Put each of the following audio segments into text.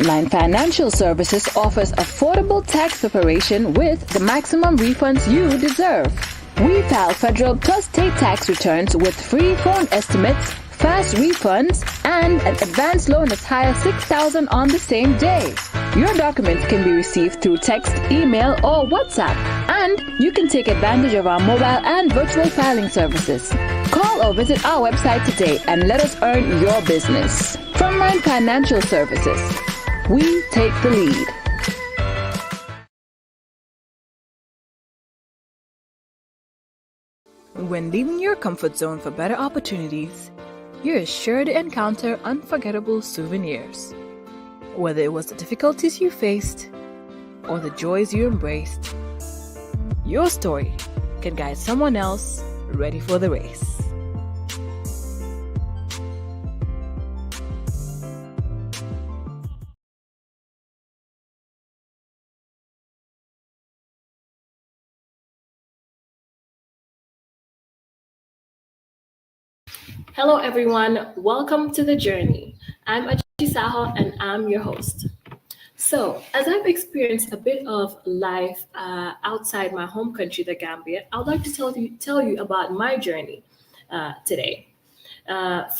Frontline Financial Services offers affordable tax preparation with the maximum refunds you deserve. We file federal plus state tax returns with free phone estimates, fast refunds, and an advance loan as high as $6,000 on the same day. Your documents can be received through text, email, or WhatsApp, and you can take advantage of our mobile and virtual filing services. Call or visit our website today and let us earn your business. Frontline Financial Services. We take the lead. When leaving your comfort zone for better opportunities, you're sure to encounter unforgettable souvenirs. Whether it was the difficulties you faced or the joys you embraced, your story can guide someone else ready for the race. Hello everyone, welcome to The Journey. I'm Ajichi Saho and I'm your host. So, as I've experienced a bit of life outside my home country, the Gambia, I'd like to tell you about my journey today.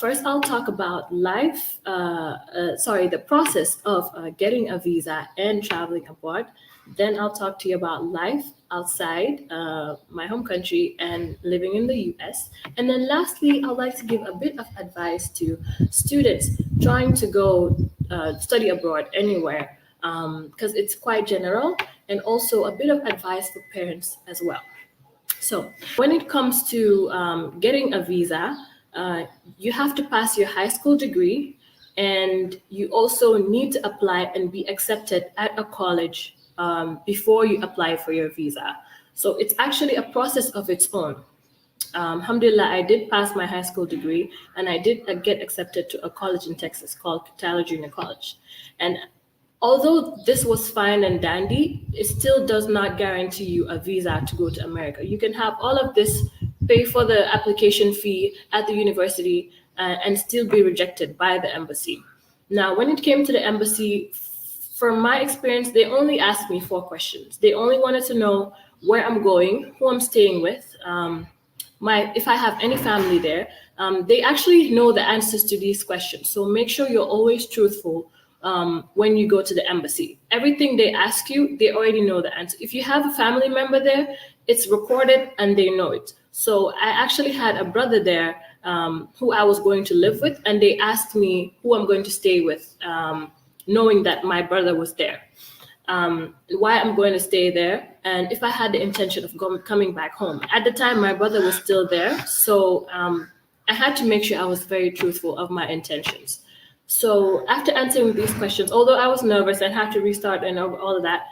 First, I'll talk about the process of getting a visa and traveling abroad. Then I'll talk to you about life outside my home country and living in the US. And then lastly, I'd like to give a bit of advice to students trying to go study abroad anywhere, because it's quite general, and also a bit of advice for parents as well. So when it comes to getting a visa, you have to pass your high school degree, and you also need to apply and be accepted at a college before you apply for your visa. So it's actually a process of its own. Alhamdulillah, I did pass my high school degree, and I did get accepted to a college in Texas called Tyler Junior College. And although this was fine and dandy, it still does not guarantee you a visa to go to America. You can have all of this, pay for the application fee at the university, and still be rejected by the embassy. Now, when it came to the embassy, from my experience, they only asked me 4 questions. They only wanted to know where I'm going, who I'm staying with, if I have any family there. They actually know the answers to these questions. So make sure you're always truthful when you go to the embassy. Everything they ask you, they already know the answer. If you have a family member there, it's recorded and they know it. So I actually had a brother there who I was going to live with, and they asked me who I'm going to stay with, knowing that my brother was there, why I'm going to stay there, and if I had the intention of coming back home. At the time, my brother was still there, so I had to make sure I was very truthful of my intentions. So after answering these questions, although I was nervous and had to restart and all of that,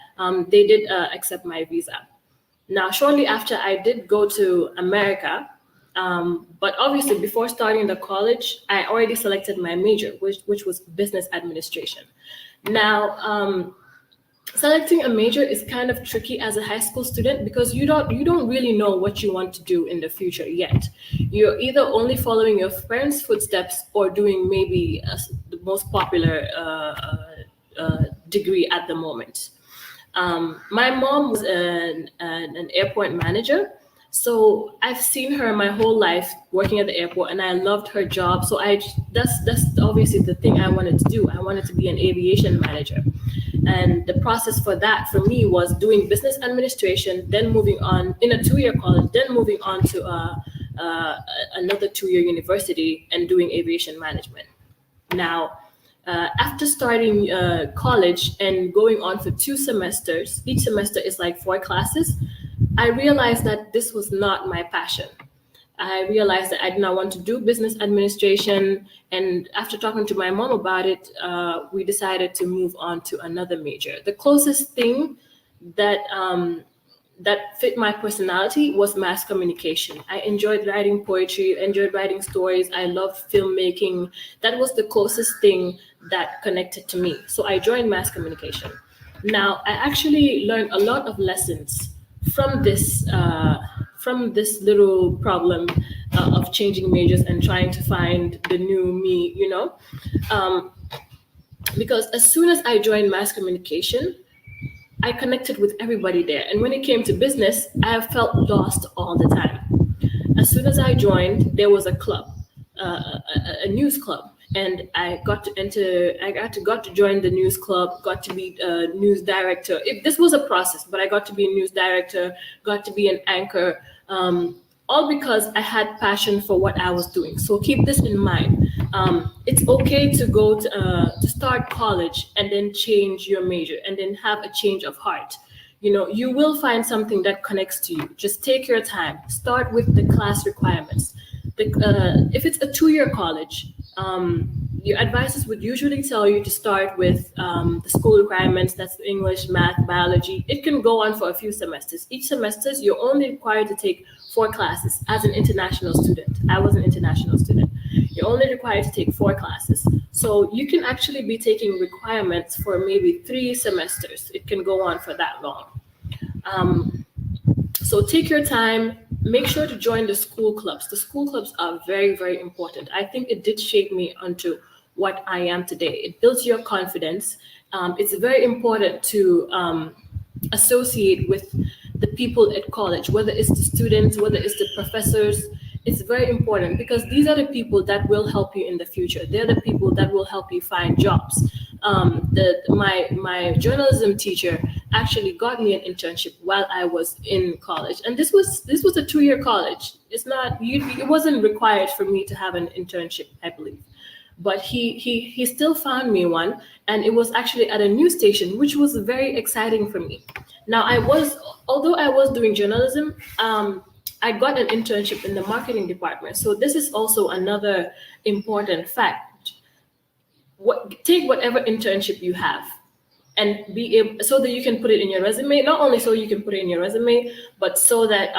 they did accept my visa. Now, shortly after, I did go to America, but obviously before starting the college, I already selected my major, which was business administration. Now, selecting a major is kind of tricky as a high school student because you don't really know what you want to do in the future yet. You're either only following your parents' footsteps or doing maybe the most popular degree at the moment. My mom was an airport manager, so I've seen her my whole life working at the airport, and I loved her job. So that's obviously the thing I wanted to do. I wanted to be an aviation manager. And the process for that for me was doing business administration, then moving on in a 2-year college, then moving on to another 2-year university and doing aviation management. Now, after starting college and going on for 2 semesters, each semester is like 4 classes, I realized that this was not my passion. I realized that I did not want to do business administration. And after talking to my mom about it, we decided to move on to another major. The closest thing that fit my personality was mass communication. I enjoyed writing poetry, enjoyed writing stories. I loved filmmaking. That was the closest thing that connected to me. So I joined mass communication. Now, I actually learned a lot of lessons from this little problem of changing majors and trying to find the new me, because as soon as I joined mass communication, I connected with everybody there. And when it came to business, I felt lost all the time. As soon as I joined, there was a club, a news club, and I got to enter. Got to join the news club. Got to be a news director. This was a process, but I got to be a news director. Got to be an anchor. All because I had passion for what I was doing. So keep this in mind. It's okay to go to start college and then change your major and then have a change of heart. You will find something that connects to you. Just take your time. Start with the class requirements. If it's a 2-year college, your advisors would usually tell you to start with the school requirements. That's English, math, biology. It can go on for a few semesters. Each semester, you're only required to take 4 classes as an international student. I was an international student. You're only required to take 4 classes. So you can actually be taking requirements for maybe 3 semesters. It can go on for that long. So take your time. Make sure to join the school clubs. The school clubs are very, very important. I think it did shape me onto what I am today. It builds your confidence. It's very important to associate with the people at college, whether it's the students, whether it's the professors. It's very important because these are the people that will help you in the future. They're the people that will help you find jobs. My journalism teacher actually got me an internship while I was in college, and this was a 2-year college. It wasn't required for me to have an internship, I believe, but he still found me one, and it was actually at a news station, which was very exciting for me. Now although I was doing journalism, I got an internship in the marketing department. So this is also another important fact. Take whatever internship you have and be able, so that you can put it in your resume. Not only so you can put it in your resume, but so that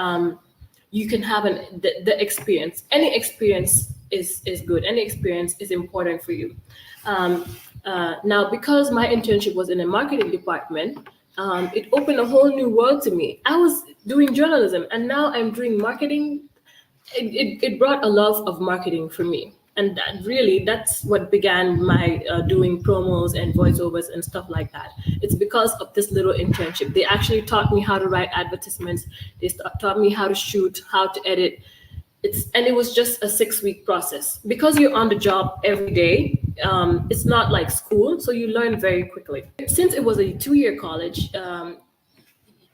you can have the experience. Any experience is good. Any experience is important for you. Now, because my internship was in a marketing department, it opened a whole new world to me. I was doing journalism, and now I'm doing marketing. It brought a love of marketing for me. And that's what began my doing promos and voiceovers and stuff like that. It's because of this little internship. They actually taught me how to write advertisements. They taught me how to shoot, how to edit. It was just a 6-week process. Because you're on the job every day, it's not like school, so you learn very quickly. Since it was a 2-year college,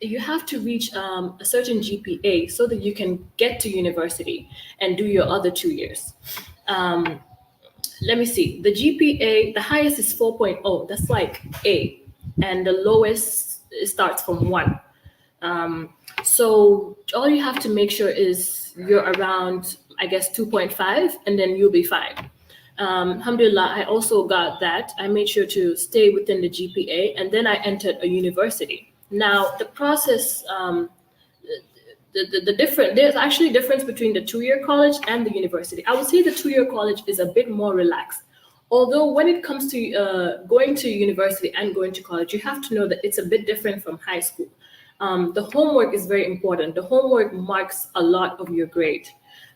you have to reach a certain GPA so that you can get to university and do your other 2 years. Let me see. The GPA, the highest is 4.0. That's like A, and the lowest starts from 1. So all you have to make sure is you're around, I guess, 2.5, and then you'll be fine. Alhamdulillah, I also got that. I made sure to stay within the GPA, and then I entered a university. Now, the process, there's actually a difference between the 2-year college and the university. I would say the 2-year college is a bit more relaxed. Although when it comes to going to university and going to college, you have to know that it's a bit different from high school. The homework is very important. The homework marks a lot of your grade.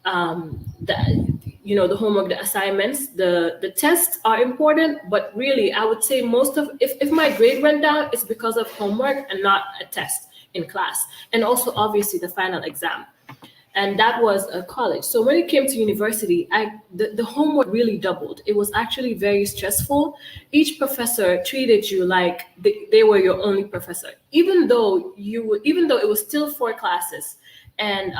The homework, the assignments, the tests are important, but really I would say if my grade went down, it's because of homework and not a test in class. And also obviously the final exam. And that was a college. So when it came to university, the homework really doubled. It was actually very stressful. Each professor treated you like they were your only professor, even though it was still 4 classes. And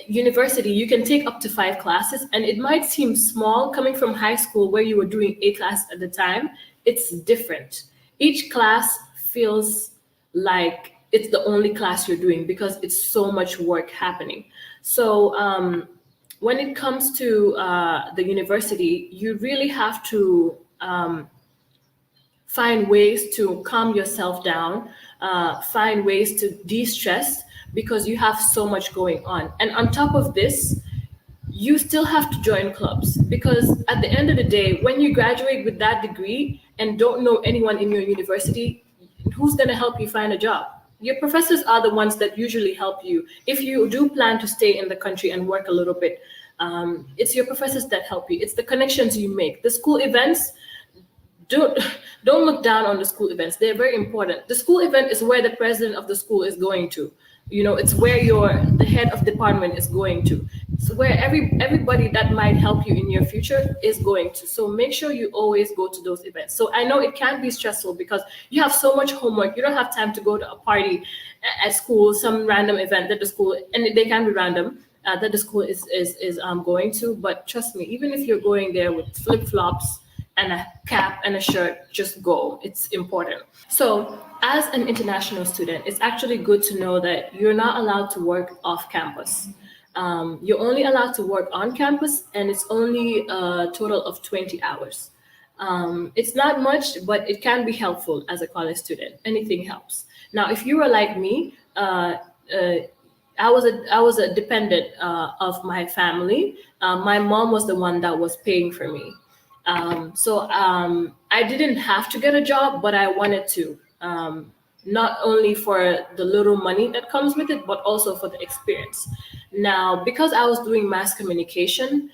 university, you can take up to 5 classes, and it might seem small coming from high school where you were doing 8 classes at the time. It's different. Each class feels like it's the only class you're doing because it's so much work happening. So when it comes to the university, you really have to find ways to calm yourself down, find ways to de-stress, because you have so much going on. And on top of this, you still have to join clubs, because at the end of the day, when you graduate with that degree and don't know anyone in your university, who's going to help you find a job? Your professors are the ones that usually help you. If you do plan to stay in the country and work a little bit, it's your professors that help you. It's the connections you make. The school events don't don't look down on the school events. They're very important. The school event is where the president of the school is going to. It's where the head of department is going to. So where everybody that might help you in your future is going to. So make sure you always go to those events. So I know it can be stressful because you have so much homework. You don't have time to go to a party at school, some random event that the school, and they can be random, that the school is going to. But trust me, even if you're going there with flip flops and a cap and a shirt, just go. It's important. So as an international student, it's actually good to know that you're not allowed to work off campus. You're only allowed to work on campus, and it's only a total of 20 hours. It's not much, but it can be helpful as a college student. Anything helps. Now, if you were like me, I was a dependent of my family. My mom was the one that was paying for me. So I didn't have to get a job, but I wanted to, not only for the little money that comes with it, but also for the experience. Now, because I was doing mass communication,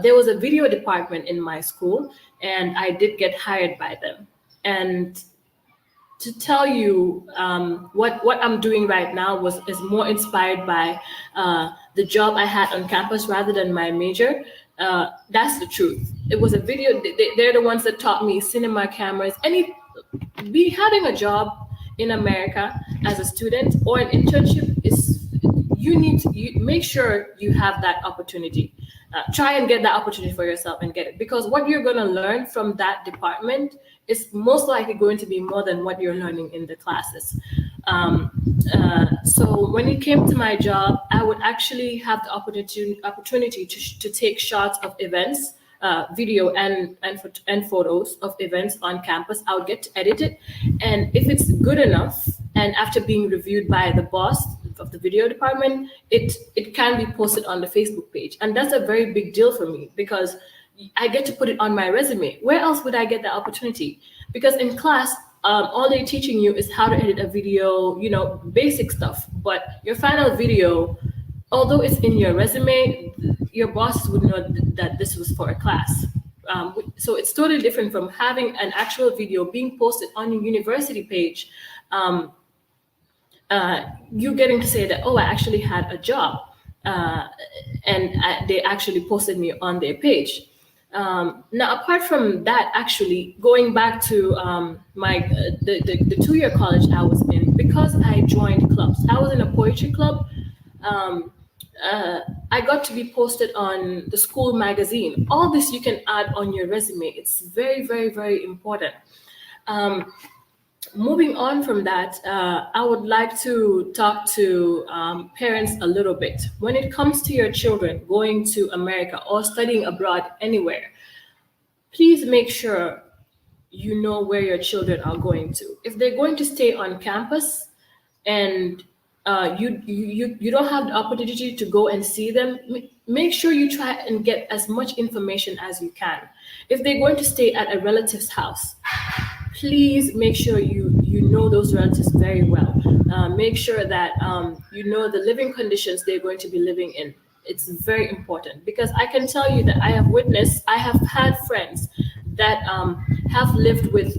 there was a video department in my school, and I did get hired by them. And to tell you what I'm doing right now is more inspired by the job I had on campus rather than my major. That's the truth. It was a video. They're the ones that taught me cinema cameras. Having a job in America as a student or an internship is, you need to make sure you have that opportunity. Try and get that opportunity for yourself and get it, because what you're going to learn from that department is most likely going to be more than what you're learning in the classes. So when it came to my job, I would actually have the opportunity to take shots of events, video and photos of events on campus. I would get to edit it, and if it's good enough, and after being reviewed by the boss of the video department, it can be posted on the Facebook page, and that's a very big deal for me because I get to put it on my resume. Where else would I get the opportunity? Because in class, all they're teaching you is how to edit a video, basic stuff. But your final video, although it's in your resume, your bosses would know that this was for a class. So it's totally different from having an actual video being posted on your university page. You getting to say that, oh, I actually had a job, and they actually posted me on their page. Now, apart from that, actually going back to the 2-year college I was in, because I joined clubs. I was in a poetry club. I got to be posted on the school magazine. All this you can add on your resume. It's very, very, very important. Moving on from that, I would like to talk to parents a little bit. When it comes to your children going to America or studying abroad anywhere, please make sure you know where your children are going to. If they're going to stay on campus and you don't have the opportunity to go and see them, make sure you try and get as much information as you can. If they're going to stay at a relative's house, please make sure you know those relatives very well. Make sure that you know the living conditions they're going to be living in. It's very important, because I can tell you that I have had friends that have lived with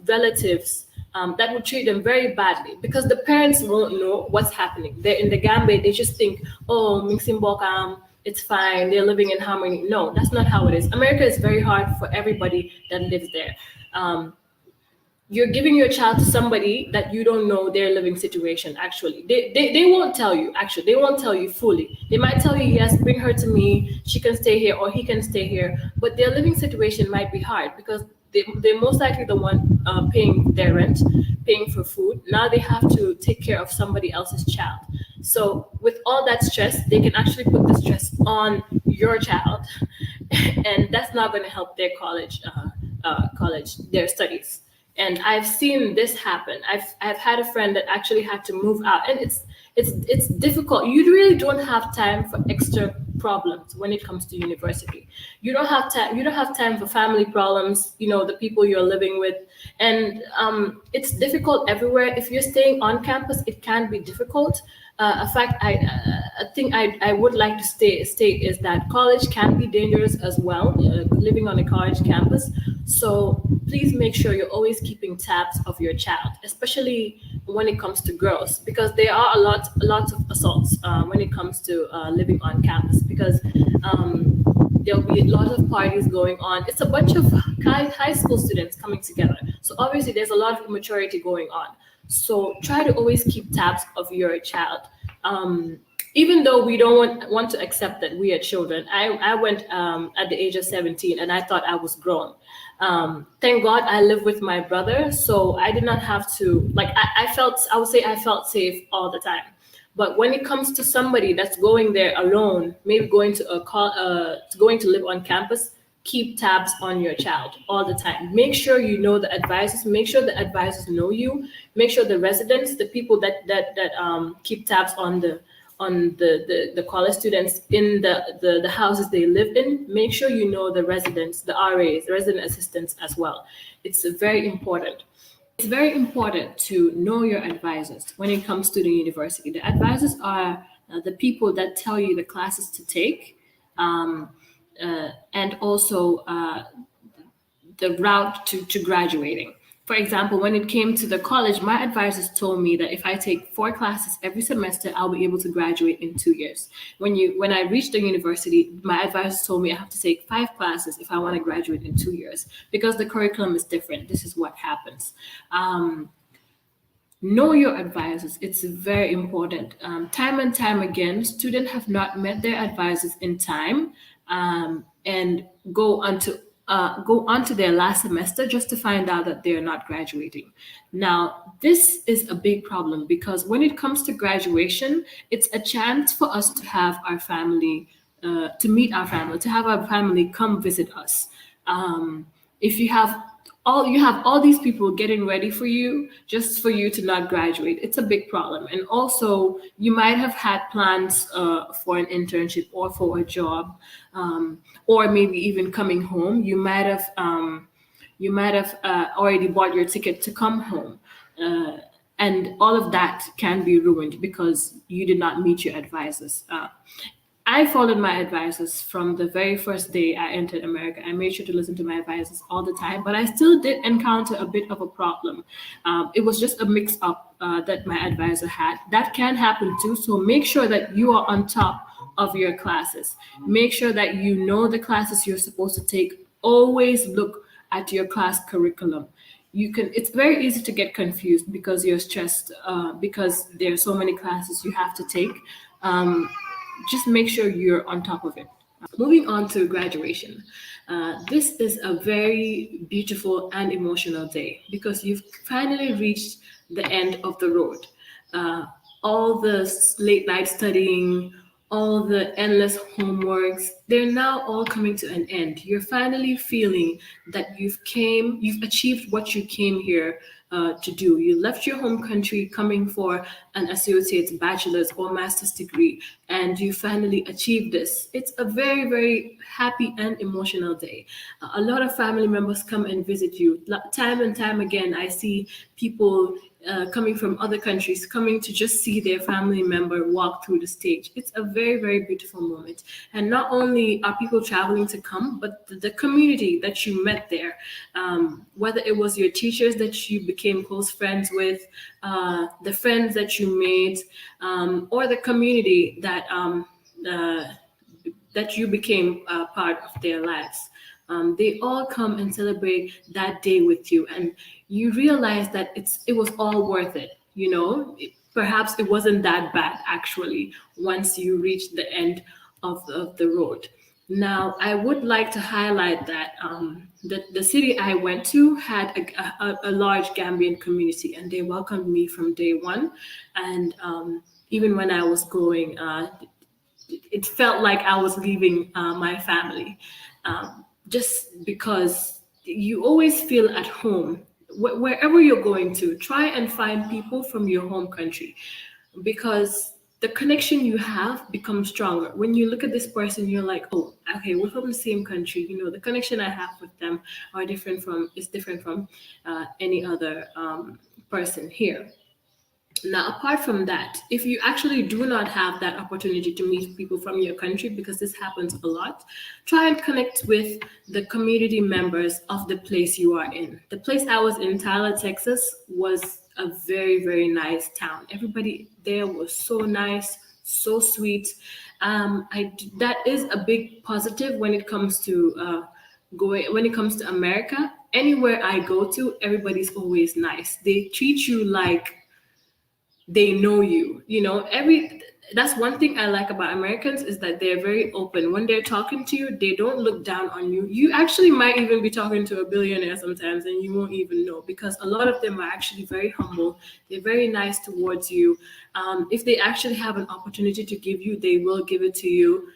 relatives that would treat them very badly, because the parents won't know what's happening. They're in the Gambia, they just think, oh, Mingsimbokam, it's fine, they're living in harmony. No, that's not how it is. America is very hard for everybody that lives there. You're giving your child to somebody that you don't know their living situation. Actually, they won't tell you. Actually, they won't tell you fully. They might tell you, yes, bring her to me, she can stay here, or he can stay here, but their living situation might be hard, because they're most likely the one paying their rent, paying for food. Now they have to take care of somebody else's child. So with all that stress, they can actually put the stress on your child, and that's not going to help their their studies. And I've seen this happen. I've had a friend that actually had to move out, and it's difficult. You really don't have time for problems when it comes to university. You don't have time. You don't have time for family problems. The people you're living with, and it's difficult everywhere. If you're staying on campus, it can be difficult. A fact I think I would like to state is that college can be dangerous as well. Living on a college campus, so please make sure you're always keeping tabs of your child, especially when it comes to girls, because there are lots of assaults when it comes to living on campus, because there'll be a lot of parties going on. It's a bunch of high school students coming together, so obviously there's a lot of immaturity going on. So try to always keep tabs of your child. Even though we don't want to accept that we are children. I went at the age of 17 and I thought I was grown. Thank God I live with my brother, so I did not have to, like, I would say I felt safe all the time. But when it comes to somebody that's going there alone, maybe going to going to live on campus, keep tabs on your child all the time. Make sure you know the advisors. Make sure the advisors know you. Make sure the residents, the people that keep tabs on the college students in the houses they live in. Make sure you know the residents, the RAs, the resident assistants as well. It's very important. It's very important to know your advisors when it comes to the university. The advisors are the people that tell you the classes to take, and also the route to graduating. For example, when it came to the college, my advisors told me that if I take 4 classes every semester, I'll be able to graduate in 2 years. When I reached the university, my advisors told me I have to take 5 classes if I want to graduate in 2 years, because the curriculum is different. This is what happens. Know your advisors. It's very important. Time and time again, students have not met their advisors in time, and go onto their last semester just to find out that they're not graduating. Now, this is a big problem, because when it comes to graduation, it's a chance for us to have our family, to meet our family, to have our family come visit us. If you have all these people getting ready for you just for you to not graduate, it's a big problem. And also, you might have had plans for an internship or for a job, or maybe even coming home. You might have already bought your ticket to come home, and all of that can be ruined because you did not meet your advisors. I followed my advisors from the very first day I entered America. I made sure to listen to my advisors all the time, but I still did encounter a bit of a problem. It was just a mix up that my advisor had. That can happen too. So make sure that you are on top of your classes. Make sure that you know the classes you're supposed to take. Always look at your class curriculum. It's very easy to get confused because you're stressed, because there are so many classes you have to take. Just make sure you're on top of it. Moving on to graduation. This is a very beautiful and emotional day because you've finally reached the end of the road. All the late night studying, all the endless homeworks, they're now all coming to an end. You're finally feeling that you've achieved what you came here to do. You left your home country coming for an associate's, bachelor's, or master's degree, and you finally achieved this. It's a very, very happy and emotional day. A lot of family members come and visit you. Time and time again, I see people coming from other countries, coming to just see their family member walk through the stage. It's a very, very beautiful moment. And not only are people traveling to come, but the community that you met there, whether it was your teachers that you became close friends with, the friends that you made, or the community that you became part of their lives. They all come and celebrate that day with you, and you realize that it was all worth it. Perhaps it wasn't that bad actually once you reach the end of the road. Now, I would like to highlight that the city I went to had a large Gambian community, and they welcomed me from day one. And even when I was going, it felt like I was leaving my family. Just because you always feel at home. Wherever you're going to, try and find people from your home country, because the connection you have becomes stronger. When you look at this person, you're like, oh, okay, we're from the same country. The connection I have with them is different from any other person here. Now, apart from that, if you actually do not have that opportunity to meet people from your country, because this happens a lot, try and connect with the community members of the place you are in. The place I was in, Tyler, Texas, was a very, very nice town. Everybody there was so nice, so sweet. That is a big positive when it comes to when it comes to America. Anywhere I go to, everybody's always nice. They treat you like they know you. Every That's one thing I like about Americans, is that they're very open. When they're talking to you, they don't look down on you. You actually might even be talking to a billionaire sometimes and you won't even know, because a lot of them are actually very humble. They're very nice towards you. If they actually have an opportunity to give you, they will give it to you.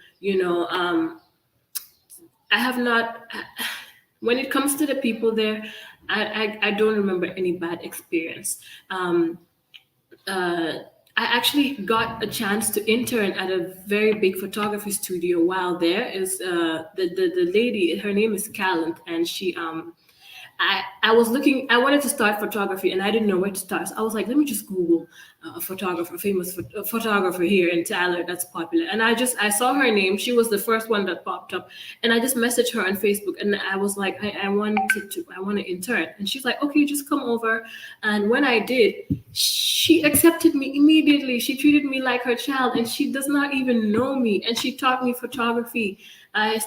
I have not When it comes to the people there, I don't remember any bad experience. Uh, I actually got a chance to intern at a very big photography studio while there. Is the lady, her name is Callant, and I was looking. I wanted to start photography, and I didn't know where to start. So I was like, let me just Google a photographer, photographer here in Tyler that's popular. And I saw her name. She was the first one that popped up, and I just messaged her on Facebook, and I was like, I want to intern, and she's like, okay, just come over. And when I did, she accepted me immediately. She treated me like her child, and she does not even know me, and she taught me photography. I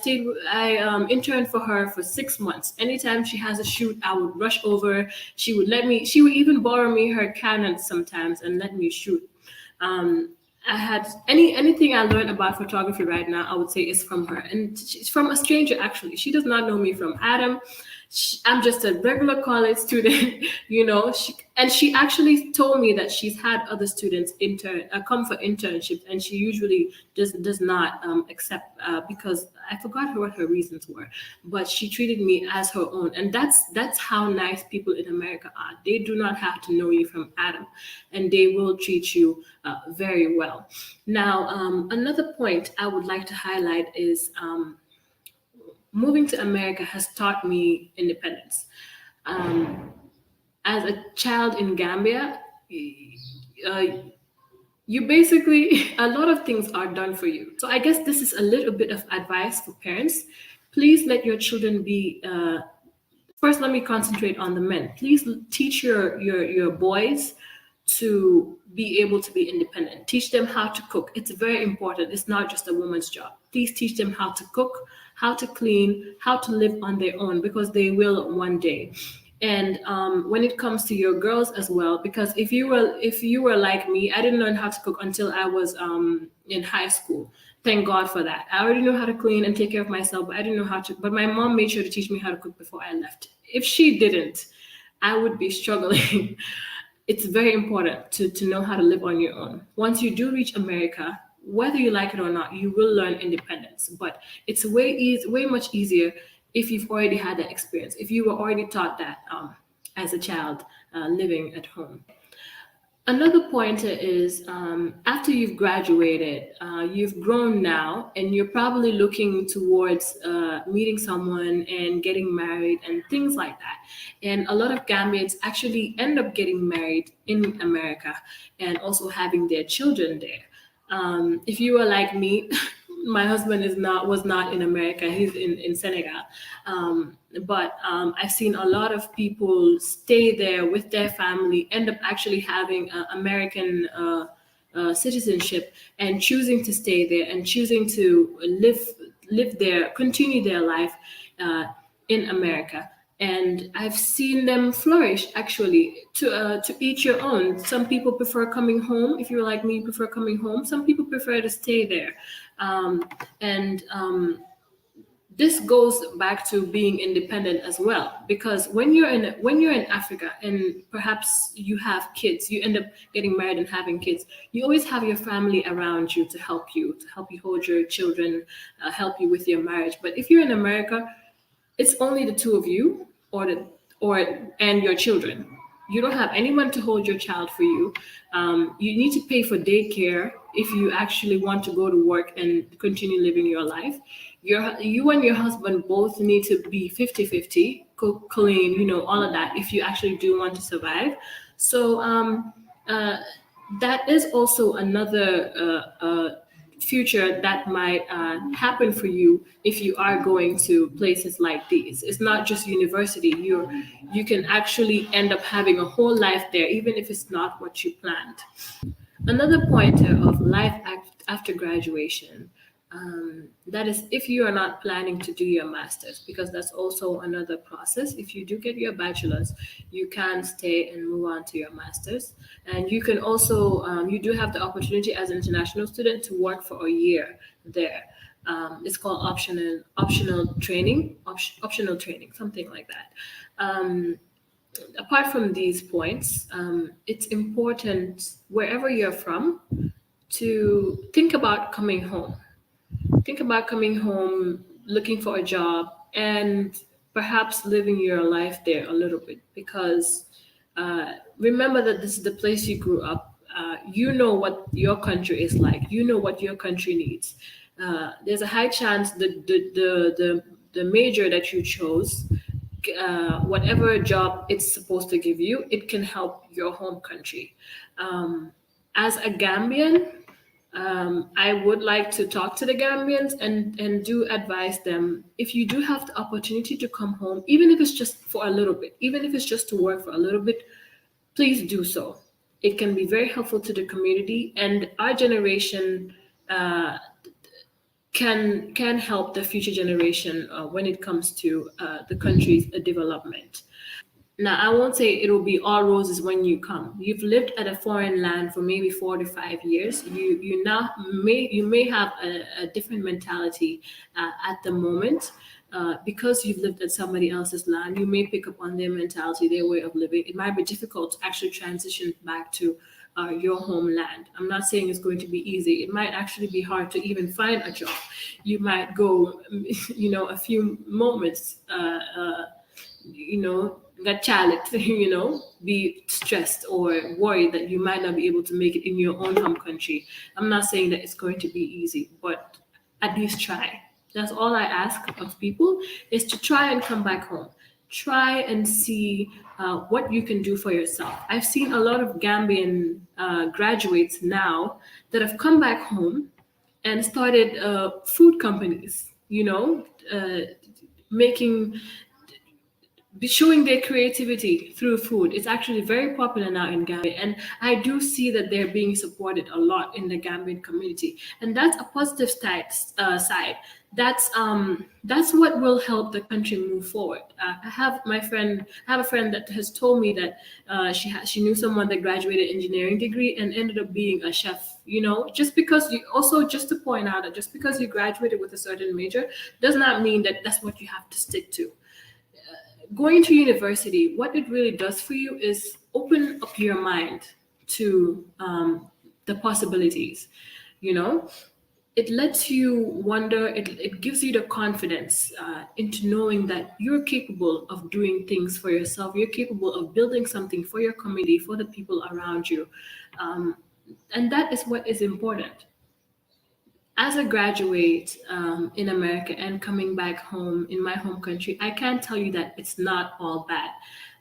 interned for her for 6 months. Anytime she has a shoot, I would rush over. She would even borrow me her Canon sometimes and let me shoot. I had anything I learned about photography right now, I would say, is from her. And she's from a stranger, actually. She does not know me from Adam. I'm just a regular college student, she actually told me that she's had other students come for internships, and she usually does not accept because I forgot what her reasons were, but she treated me as her own, and that's how nice people in America are. They do not have to know you from Adam, and they will treat you very well. Now, another point I would like to highlight is. Moving to America has taught me independence. Um, as a child in Gambia, uh, you basically, a lot of things are done for you. So I guess this is a little bit of advice for parents. Please let your children be. First, let me concentrate on the men. Please teach your boys to be able to be independent. Teach them how to cook. It's very important. It's not just a woman's job. Please teach them how to cook, how to clean, how to live on their own, because they will one day. And when it comes to your girls as well, because if you were like me, I didn't learn how to cook until I was in high school. Thank God for that. I already know how to clean and take care of myself, but I didn't know how to. But my mom made sure to teach me how to cook before I left. If she didn't, I would be struggling. It's very important to know how to live on your own. Once you do reach America, whether you like it or not, you will learn independence. But it's way much easier if you've already had that experience, if you were already taught that as a child living at home. Another pointer is after you've graduated, you've grown now, and you're probably looking towards meeting someone and getting married and things like that. And a lot of Gambians actually end up getting married in America and also having their children there. If you are like me, my husband was not in America. He's in Senegal. I've seen a lot of people stay there with their family, end up actually having American citizenship, and choosing to stay there and choosing to live there, continue their life in America. And I've seen them flourish. Actually, to each your own. Some people prefer coming home. If you're like me, you prefer coming home. Some people prefer to stay there, and this goes back to being independent as well, because when you're in Africa and perhaps you have kids, you end up getting married and having kids, you always have your family around you to help you hold your children, help you with your marriage. But if you're in America, it's only the two of you, or and your children. You don't have anyone to hold your child for you. You need to pay for daycare if you actually want to go to work and continue living your life. You and your husband both need to be 50-50, cook, clean, all of that if you actually do want to survive. So uh, that is also another future that might happen for you if you are going to places like these. It's not just university. You can actually end up having a whole life there, even if it's not what you planned. Another pointer of life after graduation, that is if you are not planning to do your master's, because that's also another process. If you do get your bachelor's, you can stay and move on to your master's. And you can also, you do have the opportunity as an international student to work for a year there. It's called optional training, something like that. Apart from these points, it's important wherever you're from to think about coming home. Think about coming home, looking for a job, and perhaps living your life there a little bit. Because remember that this is the place you grew up. You know what your country is like. You know what your country needs. There's a high chance the major that you chose, whatever job it's supposed to give you, it can help your home country. As a Gambian, I would like to talk to the Gambians and do advise them, if you do have the opportunity to come home, even if it's just for a little bit, even if it's just to work for a little bit, please do so. It can be very helpful to the community, and our generation can help the future generation when it comes to the country's development. Now, I won't say it'll be all roses when you come. You've lived at a foreign land for maybe 4 to 5 years. You may have a different mentality at the moment. Because you've lived at somebody else's land, you may pick up on their mentality, their way of living. It might be difficult to actually transition back to your homeland. I'm not saying it's going to be easy. It might actually be hard to even find a job. You might go, a few moments, got challenged, be stressed or worried that you might not be able to make it in your own home country. I'm not saying that it's going to be easy, but at least try. That's all I ask of people, is to try and come back home. Try and see what you can do for yourself. I've seen a lot of Gambian graduates now that have come back home and started food companies, making be showing their creativity through food. It's actually very popular now in Gambia, and I do see that they're being supported a lot in the Gambian community, and that's a positive side. That's what will help the country move forward. I have a friend that has told me that she knew someone that graduated engineering degree and ended up being a chef. Just because just to point out that just because you graduated with a certain major does not mean that that's what you have to stick to. Going to university, what it really does for you is open up your mind to the possibilities. It lets you wonder. It gives you the confidence into knowing that you're capable of doing things for yourself. You're capable of building something for your community, for the people around you, and that is what is important. As a graduate in America and coming back home in my home country, I can tell you that it's not all bad.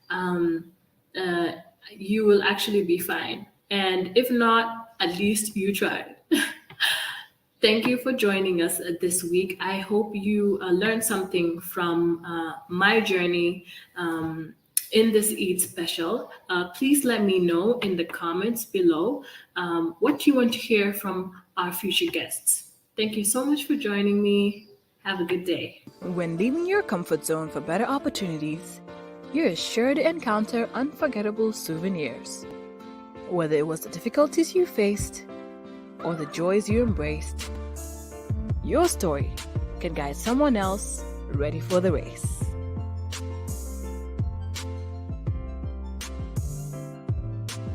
Um, uh, you will actually be fine. And if not, at least you tried. Thank you for joining us this week. I hope you learned something from my journey in this Eid special. Please let me know in the comments below what you want to hear from our future guests. Thank you so much for joining me. Have a good day. When leaving your comfort zone for better opportunities, you're sure to encounter unforgettable souvenirs. Whether it was the difficulties you faced or the joys you embraced, your story can guide someone else ready for the race.